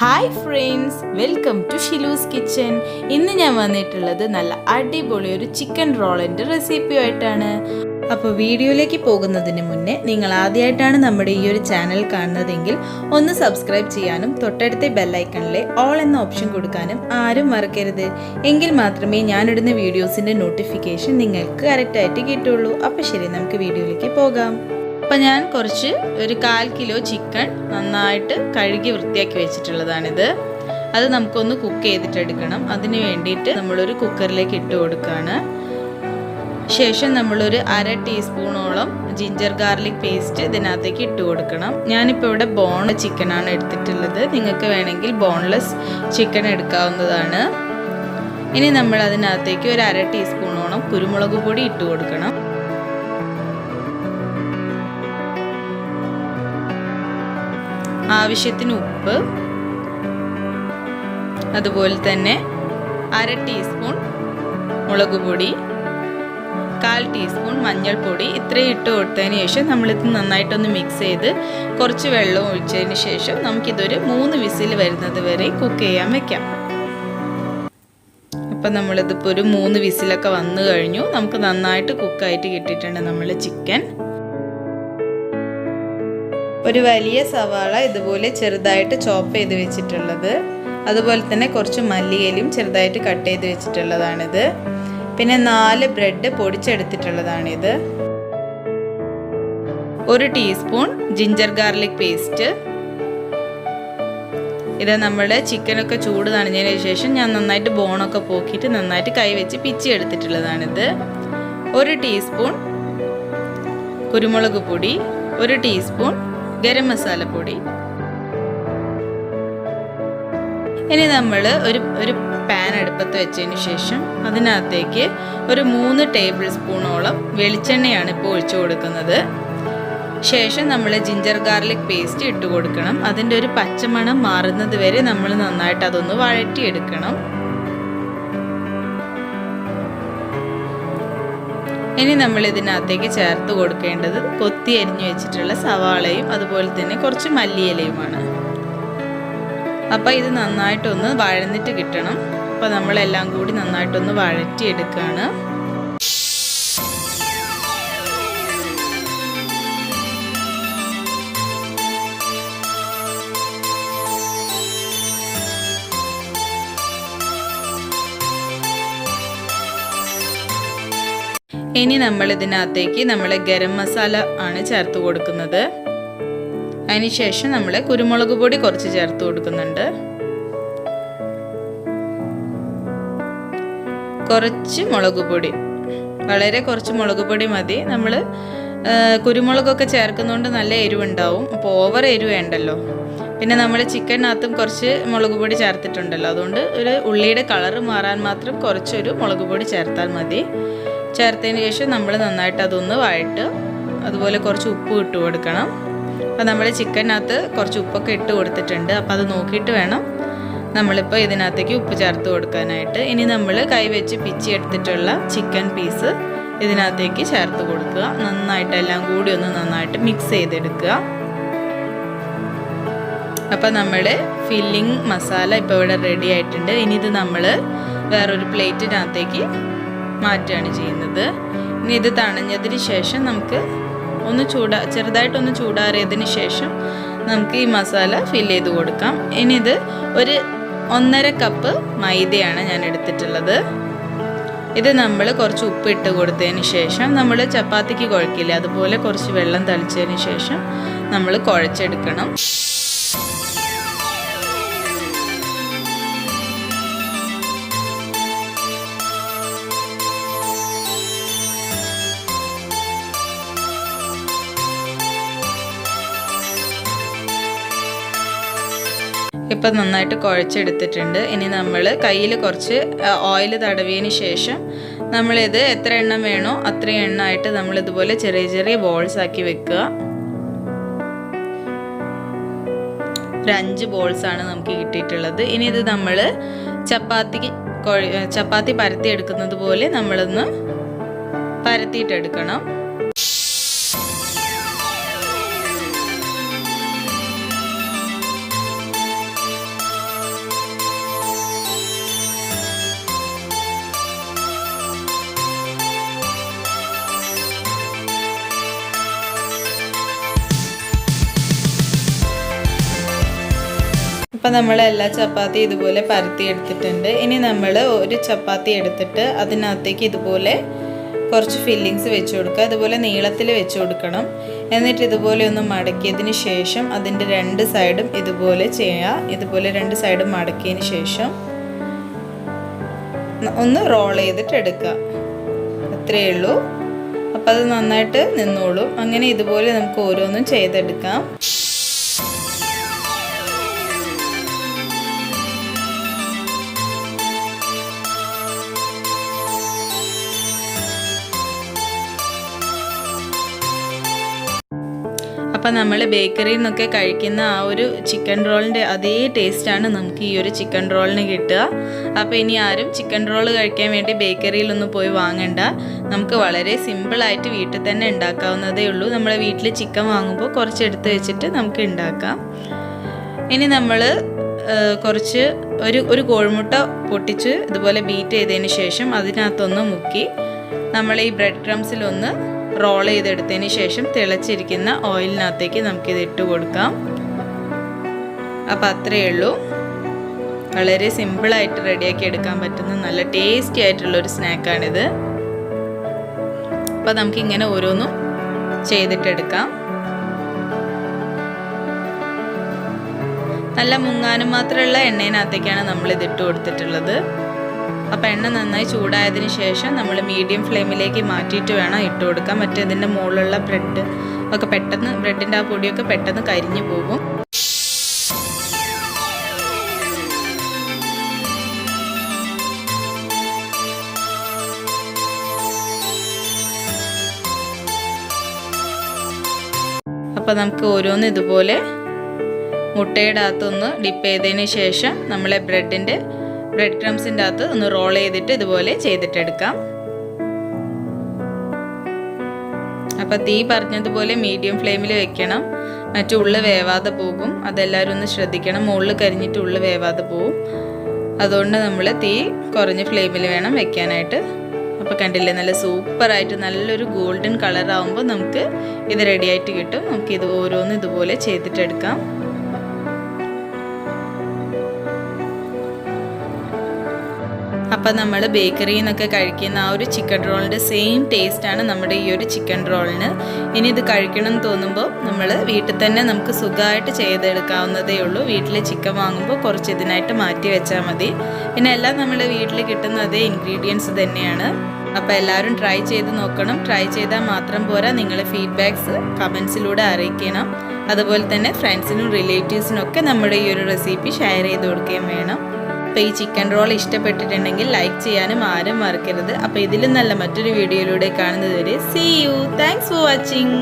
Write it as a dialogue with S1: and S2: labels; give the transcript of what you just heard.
S1: Hi friends, welcome to Shilu's kitchen. ഇന്ന് ഞാൻ വന്നിട്ടുള്ളത് നല്ല അടിപൊളി ഒരു ചിക്കൻ റോളിൻ്റെ റെസിപ്പിയായിട്ടാണ്. അപ്പോൾ വീഡിയോയിലേക്ക് പോകുന്നതിന് മുന്നേ നിങ്ങൾ ആദ്യമായിട്ടാണ് നമ്മുടെ ഈ ഒരു ചാനൽ കാണുന്നതെങ്കിൽ ഒന്ന് സബ്സ്ക്രൈബ് ചെയ്യാനും തൊട്ടടുത്ത ബെല്ലൈക്കണിലെ ഓൾ എന്ന ഓപ്ഷൻ കൊടുക്കാനും ആരും മറക്കരുത്. എങ്കിൽ മാത്രമേ ഞാനിടുന്ന വീഡിയോസിൻ്റെ നോട്ടിഫിക്കേഷൻ നിങ്ങൾക്ക് കറക്റ്റായിട്ട് കിട്ടുള്ളൂ. അപ്പോൾ ശരി, നമുക്ക് വീഡിയോയിലേക്ക് പോകാം. അപ്പം ഞാൻ കുറച്ച് ഒരു 1/4 കിലോ ചിക്കൻ നന്നായിട്ട് കഴുകി വൃത്തിയാക്കി വെച്ചിട്ടുള്ളതാണിത്. അത് നമുക്കൊന്ന് കുക്ക് ചെയ്തിട്ടെടുക്കണം. അതിന് വേണ്ടിയിട്ട് നമ്മളൊരു കുക്കറിലേക്ക് ഇട്ട് കൊടുക്കുകയാണ്. ശേഷം നമ്മളൊരു 1/2 ടീസ്പൂണോളം ജിഞ്ചർ ഗാർലിക് പേസ്റ്റ് ഇതിനകത്തേക്ക് ഇട്ട് കൊടുക്കണം. ഞാനിപ്പോൾ ഇവിടെ ബോൺ ചിക്കനാണ് എടുത്തിട്ടുള്ളത്. നിങ്ങൾക്ക് വേണമെങ്കിൽ ബോൺലെസ് ചിക്കൻ എടുക്കാവുന്നതാണ്. ഇനി നമ്മൾ അതിനകത്തേക്ക് ഒരു 1/2 ടീസ്പൂണോളം കുരുമുളക് പൊടി ഇട്ട് കൊടുക്കണം. ആവശ്യത്തിന് ഉപ്പ്, അതുപോലെ തന്നെ 1/2 ടീസ്പൂൺ മുളക് പൊടി, 1/4 ടീസ്പൂൺ മഞ്ഞൾപ്പൊടി, ഇത്രയും ഇട്ട് കൊടുത്തതിന് ശേഷം നമ്മളിത് നന്നായിട്ടൊന്ന് മിക്സ് ചെയ്ത് കുറച്ച് വെള്ളം ഒഴിച്ചതിന് ശേഷം നമുക്കിതൊരു 3 വിസിൽ വരുന്നത് വരെ കുക്ക് ചെയ്യാൻ വെക്കാം. അപ്പം നമ്മളിതിപ്പോൾ ഒരു 3 വിസിലൊക്കെ വന്നു കഴിഞ്ഞു. നമുക്ക് നന്നായിട്ട് കുക്കായിട്ട് കിട്ടിയിട്ടുണ്ട് നമ്മൾ ചിക്കൻ. ഒരു വലിയ സവാള ഇതുപോലെ ചെറുതായിട്ട് ചോപ്പ് ചെയ്ത് വെച്ചിട്ടുള്ളത്, അതുപോലെ തന്നെ കുറച്ച് മല്ലിയിലയും ചെറുതായിട്ട് കട്ട് ചെയ്ത് വെച്ചിട്ടുള്ളതാണിത്. പിന്നെ 4 ബ്രെഡ് പൊടിച്ചെടുത്തിട്ടുള്ളതാണിത്. 1 ടീസ്പൂൺ ജിഞ്ചർ ഗാർലിക് പേസ്റ്റ്. ഇത് നമ്മുടെ ചിക്കനൊക്കെ ചൂട് തണിഞ്ഞതിന് ശേഷം ഞാൻ നന്നായിട്ട് ബോണൊക്കെ പോക്കിയിട്ട് നന്നായിട്ട് കൈവച്ച് പിച്ചി എടുത്തിട്ടുള്ളതാണിത്. 1 ടീസ്പൂൺ കുരുമുളക് പൊടി, 1 ടീസ്പൂൺ ഗരം മസാല പൊടി. ഇനി നമ്മൾ ഒരു പാൻ അടുപ്പത്ത് വെച്ചതിന് ശേഷം അതിനകത്തേക്ക് ഒരു 3 ടേബിൾ സ്പൂണോളം വെളിച്ചെണ്ണയാണ് ഇപ്പോൾ ഒഴിച്ചു കൊടുക്കുന്നത്. ശേഷം നമ്മൾ ജിഞ്ചർ ഗാർലിക് പേസ്റ്റ് ഇട്ട് കൊടുക്കണം. അതിൻ്റെ ഒരു പച്ചമണം മാറുന്നത് വരെ നമ്മൾ നന്നായിട്ട് അതൊന്ന് വഴറ്റിയെടുക്കണം. ഇനി നമ്മൾ ഇതിനകത്തേക്ക് ചേർത്ത് കൊടുക്കേണ്ടത് കൊത്തി അരിഞ്ഞു വെച്ചിട്ടുള്ള സവാളയും അതുപോലെ തന്നെ കുറച്ച് മല്ലിയിലയുമാണ്. അപ്പം ഇത് നന്നായിട്ടൊന്ന് വഴന്നിട്ട് കിട്ടണം. അപ്പം നമ്മളെല്ലാം കൂടി നന്നായിട്ടൊന്ന് വഴറ്റിയെടുക്കുകയാണ്. ഇനി നമ്മൾ ഇതിനകത്തേക്ക് ഗരം മസാല ആണ് ചേർത്ത് കൊടുക്കുന്നത്. അതിനുശേഷം നമ്മൾ കുരുമുളക് പൊടി കുറച്ച് ചേർത്ത് കൊടുക്കുന്നുണ്ട്. കുറച്ച് മുളക് പൊടി, വളരെ കുറച്ച് മുളക് പൊടി മതി. നമ്മൾ കുരുമുളകൊക്കെ ചേർക്കുന്നതുകൊണ്ട് നല്ല എരിവുണ്ടാവും. അപ്പോൾ ഓവർ എരിവ് വേണ്ടല്ലോ. പിന്നെ നമ്മൾ ചിക്കനകത്തും കുറച്ച് മുളക് പൊടി ചേർത്തിട്ടുണ്ടല്ലോ, അതുകൊണ്ട് ഒരു ഉള്ളിയുടെ കളറ് മാറാൻ മാത്രം കുറച്ചൊരു മുളക് പൊടി ചേർത്താൽ മതി. ചേർത്തതിന് ശേഷം നമ്മൾ നന്നായിട്ട് അതൊന്ന് വഴറ്റുക. അതുപോലെ കുറച്ച് ഉപ്പ് ഇട്ട് കൊടുക്കണം. അപ്പോൾ നമ്മൾ ചിക്കനകത്ത് കുറച്ച് ഉപ്പൊക്കെ ഇട്ട് കൊടുത്തിട്ടുണ്ട്. അപ്പോൾ അത് നോക്കിയിട്ട് വേണം നമ്മളിപ്പോൾ ഇതിനകത്തേക്ക് ഉപ്പ് ചേർത്ത് കൊടുക്കാനായിട്ട്. ഇനി നമ്മൾ കൈവച്ച് പിച്ചി എടുത്തിട്ടുള്ള ചിക്കൻ പീസ് ഇതിനകത്തേക്ക് ചേർത്ത് കൊടുക്കുക. നന്നായിട്ട് എല്ലാം കൂടി ഒന്ന് നന്നായിട്ട് മിക്സ് ചെയ്തെടുക്കുക. അപ്പോൾ നമ്മുടെ ഫില്ലിംഗ് മസാല ഇപ്പോൾ ഇവിടെ റെഡി ആയിട്ടുണ്ട്. ഇനി ഇത് നമ്മൾ വേറൊരു പ്ലേറ്റിനകത്തേക്ക് മാറ്റുകയാണ് ചെയ്യുന്നത്. ഇനി ഇത് തണിഞ്ഞതിന് ശേഷം നമുക്ക് ചെറുതായിട്ടൊന്ന് ചൂടാറിയതിന് ശേഷം നമുക്ക് ഈ മസാല ഫില്ല് ചെയ്ത് കൊടുക്കാം. ഇനി ഇത് ഒരു 1.5 കപ്പ് മൈദയാണ് ഞാൻ എടുത്തിട്ടുള്ളത്. ഇത് നമ്മൾ കുറച്ച് ഉപ്പ് ഇട്ട് കൊടുത്തതിന് ശേഷം നമ്മൾ ചപ്പാത്തിക്ക് കുഴക്കില്ല, അതുപോലെ കുറച്ച് വെള്ളം തളിച്ചതിന് ശേഷം നമ്മൾ കുഴച്ചെടുക്കണം. ഇപ്പം നന്നായിട്ട് കുഴച്ചെടുത്തിട്ടുണ്ട്. ഇനി നമ്മൾ കയ്യിൽ കുറച്ച് ഓയിൽ തടവിയതിന് ശേഷം നമ്മളിത് എത്ര എണ്ണം വേണോ അത്രയും എണ്ണമായിട്ട് നമ്മളിതുപോലെ ചെറിയ ചെറിയ ബോൾസ് ആക്കി വെക്കുക. ഒരു 5 ബോൾസാണ് നമുക്ക് കിട്ടിയിട്ടുള്ളത്. ഇനി ഇത് നമ്മൾ ചപ്പാത്തി പരത്തി എടുക്കുന്നത് പോലെ നമ്മളൊന്ന് പരത്തിയിട്ടെടുക്കണം. അപ്പോൾ നമ്മൾ എല്ലാ ചപ്പാത്തി ഇതുപോലെ പരത്തി എടുത്തിട്ടുണ്ട്. ഇനി നമ്മൾ ഒരു ചപ്പാത്തി എടുത്തിട്ട് അതിനകത്തേക്ക് ഇതുപോലെ കുറച്ച് ഫില്ലിങ്സ് വെച്ച് കൊടുക്കുക. അതുപോലെ നീളത്തിൽ വെച്ച് കൊടുക്കണം. എന്നിട്ട് ഇതുപോലെ ഒന്ന് മടക്കിയതിന് ശേഷം അതിൻ്റെ രണ്ട് സൈഡും ഇതുപോലെ ചെയ്യുക. ഇതുപോലെ രണ്ട് സൈഡും മടക്കിയതിന് ശേഷം ഒന്ന് റോൾ ചെയ്തിട്ട് എടുക്കുക. അത്രയേ ഉള്ളൂ. അപ്പം അത് നന്നായിട്ട് നിന്നോളും. അങ്ങനെ ഇതുപോലെ നമുക്ക് ഓരോന്നും ചെയ്തെടുക്കാം. അപ്പം നമ്മൾ ബേക്കറിയിൽ നിന്നൊക്കെ കഴിക്കുന്ന ആ ഒരു ചിക്കൻ റോളിൻ്റെ അതേ ടേസ്റ്റാണ് നമുക്ക് ഈ ഒരു ചിക്കൻ റോളിന് കിട്ടുക. അപ്പോൾ ഇനി ആരും ചിക്കൻ റോൾ കഴിക്കാൻ വേണ്ടി ബേക്കറിയിലൊന്നും പോയി വാങ്ങണ്ട. നമുക്ക് വളരെ സിമ്പിളായിട്ട് വീട്ടിൽ തന്നെ ഉണ്ടാക്കാവുന്നതേ ഉള്ളൂ. നമ്മളെ വീട്ടിൽ ചിക്കൻ വാങ്ങുമ്പോൾ കുറച്ച് എടുത്ത് വെച്ചിട്ട് നമുക്ക് ഉണ്ടാക്കാം. ഇനി നമ്മൾ കുറച്ച് ഒരു കോഴിമുട്ട പൊട്ടിച്ച് ഇതുപോലെ ബീറ്റ് ചെയ്തതിന് ശേഷം അതിനകത്തൊന്ന് മുക്കി നമ്മൾ ഈ ബ്രെഡ് ക്രംസിലൊന്ന് റോൾ ചെയ്തെടുത്തതിന് ശേഷം തിളച്ചിരിക്കുന്ന ഓയിലിനകത്തേക്ക് നമുക്കിത് ഇട്ട് കൊടുക്കാം. അപ്പോൾ അത്രയേ ഉള്ളൂ. വളരെ സിമ്പിളായിട്ട് റെഡിയാക്കി എടുക്കാൻ പറ്റുന്ന നല്ല ടേസ്റ്റി ആയിട്ടുള്ളൊരു സ്നാക്കാണിത്. അപ്പോൾ നമുക്കിങ്ങനെ ഓരോന്നും ചെയ്തിട്ടെടുക്കാം. നല്ല മുങ്ങാനും മാത്രമുള്ള എണ്ണയിനകത്തേക്കാണ് നമ്മളിത് ഇട്ട് കൊടുത്തിട്ടുള്ളത്. അപ്പോൾ എണ്ണ നന്നായി ചൂടായതിന് ശേഷം നമ്മൾ മീഡിയം ഫ്ലെയിമിലേക്ക് മാറ്റിയിട്ട് വേണം ഇട്ട് കൊടുക്കാൻ. മറ്റേതിൻ്റെ മുകളിലുള്ള ബ്രെഡ് ഒക്കെ പെട്ടെന്ന് ബ്രെഡിൻ്റെ ആ പൊടിയൊക്കെ പെട്ടെന്ന് കരിഞ്ഞു പോകും. അപ്പോൾ നമുക്ക് ഓരോന്ന് ഇതുപോലെ മുട്ടയുടെ അകത്തൊന്ന് ഡിപ്പ് ചെയ്തതിന് ശേഷം നമ്മളെ ബ്രെഡ് ക്രംസിൻ്റെ അകത്ത് ഒന്ന് റോൾ ചെയ്തിട്ട് ഇതുപോലെ ചെയ്തിട്ടെടുക്കാം. അപ്പം തീ പറഞ്ഞതുപോലെ മീഡിയം ഫ്ലെയിമിൽ വെക്കണം. ഉള്ളു വേവാതെ പോകും. അതെല്ലാവരും ഒന്ന് ശ്രദ്ധിക്കണം. മുകളിൽ കരിഞ്ഞിട്ട് ഉള്ളു വേവാതെ പോകും. അതുകൊണ്ട് നമ്മൾ തീ കുറഞ്ഞ ഫ്ലെയിമിൽ വേണം വെക്കാനായിട്ട്. അപ്പോൾ കണ്ടില്ലേ, നല്ല സൂപ്പറായിട്ട് നല്ലൊരു ഗോൾഡൻ കളറാകുമ്പോൾ നമുക്ക് ഇത് റെഡിയായിട്ട് കിട്ടും. നമുക്കിത് ഓരോന്ന് ഇതുപോലെ ചെയ്തിട്ടെടുക്കാം. അപ്പം നമ്മൾ ബേക്കറിയിൽ നിന്നൊക്കെ കഴിക്കുന്ന ആ ഒരു ചിക്കൻ റോളിൻ്റെ സെയിം ടേസ്റ്റാണ് നമ്മുടെ ഈ ഒരു ചിക്കൻ റോളിന്. ഇനി ഇത് കഴിക്കണം എന്ന് തോന്നുമ്പോൾ നമ്മൾ വീട്ടിൽ തന്നെ നമുക്ക് സുഖമായിട്ട് ചെയ്തെടുക്കാവുന്നതേ ഉള്ളൂ. വീട്ടിൽ ചിക്കൻ വാങ്ങുമ്പോൾ കുറച്ച് ഇതിനായിട്ട് മാറ്റി വെച്ചാൽ മതി. പിന്നെ എല്ലാം നമ്മുടെ വീട്ടിൽ കിട്ടുന്ന അതേ ഇൻഗ്രീഡിയൻസ് തന്നെയാണ്. അപ്പോൾ എല്ലാവരും ട്രൈ ചെയ്ത് നോക്കണം. ട്രൈ ചെയ്താൽ മാത്രം പോരാ, നിങ്ങളുടെ ഫീഡ്ബാക്ക്സ് കമൻസിലൂടെ അറിയിക്കണം. അതുപോലെ തന്നെ ഫ്രണ്ട്സിനും റിലേറ്റീവ്സിനും ഒക്കെ നമ്മുടെ ഈ ഒരു റെസിപ്പി ഷെയർ ചെയ്ത് കൊടുക്കുകയും വേണം. അപ്പോൾ ഈ ചിക്കൻ റോൾ ഇഷ്ടപ്പെട്ടിട്ടുണ്ടെങ്കിൽ ലൈക്ക് ചെയ്യാനും ആരും മറക്കരുത്. അപ്പോൾ ഇതിലും നല്ല മറ്റൊരു വീഡിയോയിലൂടെ കാണുന്നത് വരെ see you. Thanks for watching.